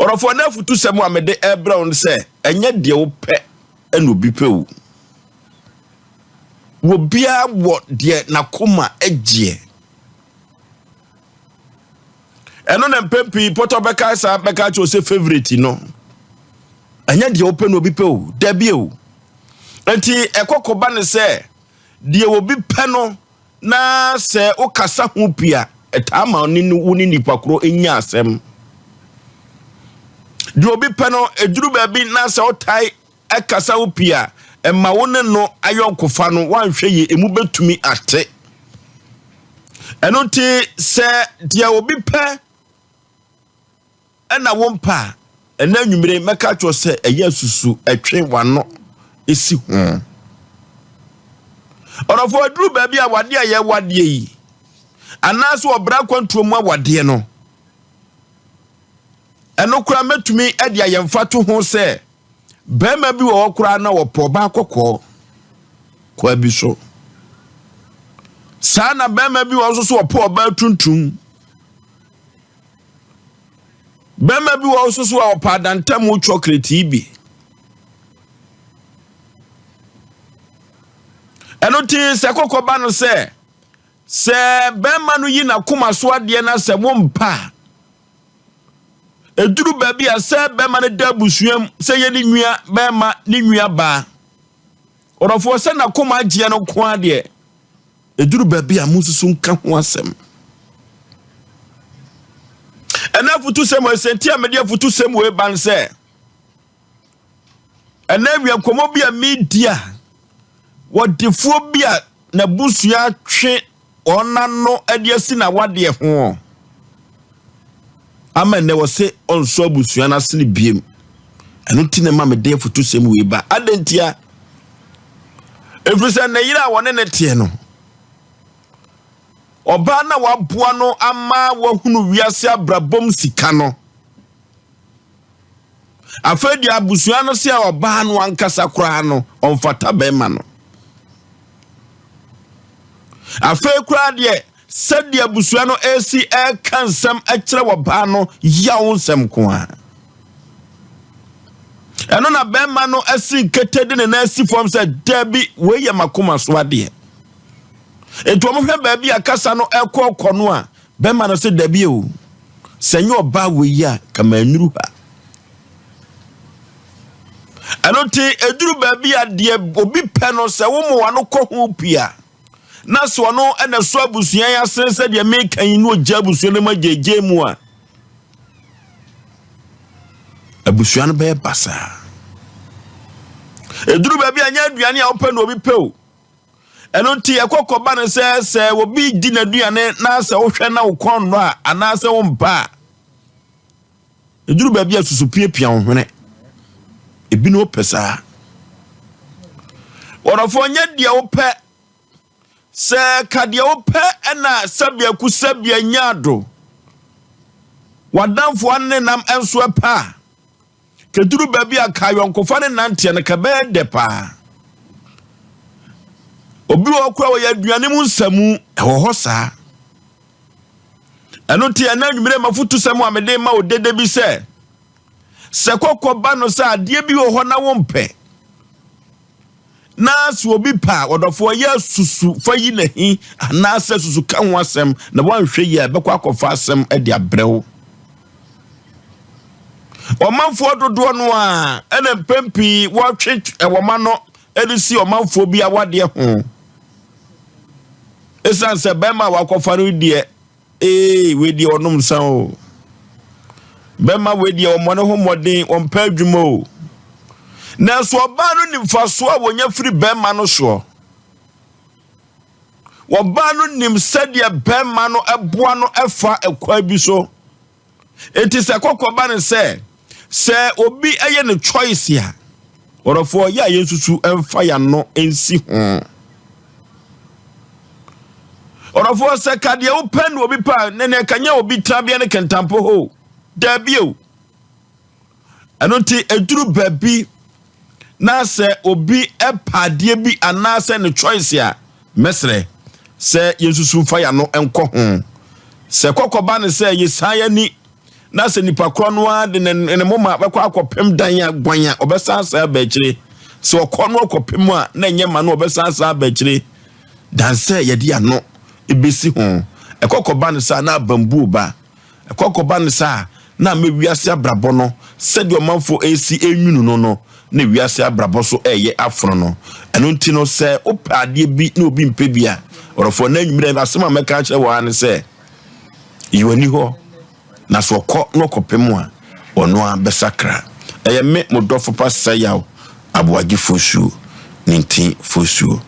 Orofo na afutusem amede ebrown se enye de wo pe eno bi pe wo. Wo bia wo de nakoma agye. Eno na mpempi poto beka sa beka cho se favorite no. Enye de wo pe no bi pe wo, da bi wo. Enti ekokoba ne se de wo bi pe no na se o kasa ho pia etama oni woni nipakro enya asem. De obi pe no eduru ba bi na se o tai ekasa wo pia emma woni no ayonkofa no wanhwe ye emu betumi ate. Eno ti se de obi pe ena wompa ena nwumire meka cho se eye susu etwe wano esi ho. Orofo aduru ba bi a wade aye wade yi anaso obra kwantuomu awade no eno kura metumi ade ayemfa to ho se bema bi wo kura na wo proba akokọ kwa bi so sana bema bi wo so wo proba tuntum bema bi wo so wo padantam chocolate ibi eno ti se kokoba no se bema no yi na koma so ade na se wompa eduru baby a se bema ne da busuam se ye ni nwia bema ni nwia ba orofo se na koma agye no ko ade eduru baby a mususu nka ho asem ena futusem senti amede futusem we ban se ena wi akomo bi a media wodefo bi a na busua twe ona no ade asi na wade ho ama ne wose onso busua na sene biem eno tine ma me de futusem we ba adentia efrisa na yira wone ne tie no oba na waboa no ama wahunu wiase abrabom sika no afedi abusua no se oba no ankasa kura no onfata bema no afa kura de sedi abusua no esi kansam akire woba no yawo nsem ko a eno na bema no esi ketede ne na esi form se dabi we ye makoma so ade eto mo hwe ba bi akasa no ekọ no a bema no se dabi o senye oba we ya kama anuru ha eno ti eduru ba bi ade obi pe no se wo mo wa no kọ ho pia na so no ena so abusua ya sense de mekan no gya abusua no magege mu a abusua no be basa eduru ba bi anya aduane a open no obi pe o eno ti ekokoba ne se obi di na aduane na se wo hwe na wo kon no a ana se wo mpa eduru ba bi asusu piepia wo hwene ebi no pesa orofo nya dia wo pe se kadia wo pe na sabia ku sabia nyado wadanfo anne nam enso pa keduru ba bi akayon kofa ne nante ne ka be de pa obi wo kura wo ya aduane mu nsamu ewo ho saa eno ti ananwumire mafutusem amede ma odede bi se kokoba no sa ade bi wo ho na wo mpe na so obi pa odofo ya susu fayi na hi na se susu kan ho asem na wanhwe yi abekwa akofa asem ade abrew omanfo dodo no a ena pempi wo twe ewoma no edisi omanfo bi awade ho esan se bema wakofa no die we die onum san o bema we die omone ho modin ompa adwuma o na so oba no nimfaso a wonya firi bema no so oba no nim sadia bema no eboa no efa ekwa bi so enti se kokoba ne se obi eye ne choice ya orofo ya yesusu emfa ya no ensi ho orofo se kadia open obi pa ne kanya obi trabia ne kentampo ho dabio anoti eduru babi na se obi epadie bi anase ne choice ya mesre se yesusu fa ya no enko ho se kokoba ne se yesaya ni na se nipa kro no a de ne moma bekwa akopem dan ya gwanya obesa sa ba kire se okọ no akopem a na nyema no obesa sa ba kire dan se ye dia no ebesi ho ekokoba ne sa na bambu ba ekokoba ne sa na mewiase abrabo no se de omanfo AC enwunu no na wiase abrabo so eye afro no eno nti no se opade bi na obi mpe bia orofo na nwumire na asema meka kire wa ne se yiwani ho na so kɔ no kɔpem a ɔno a bɛsakra ɛyɛ me modɔfo pa sɛ yaw aboagye fosuo nintin fosuo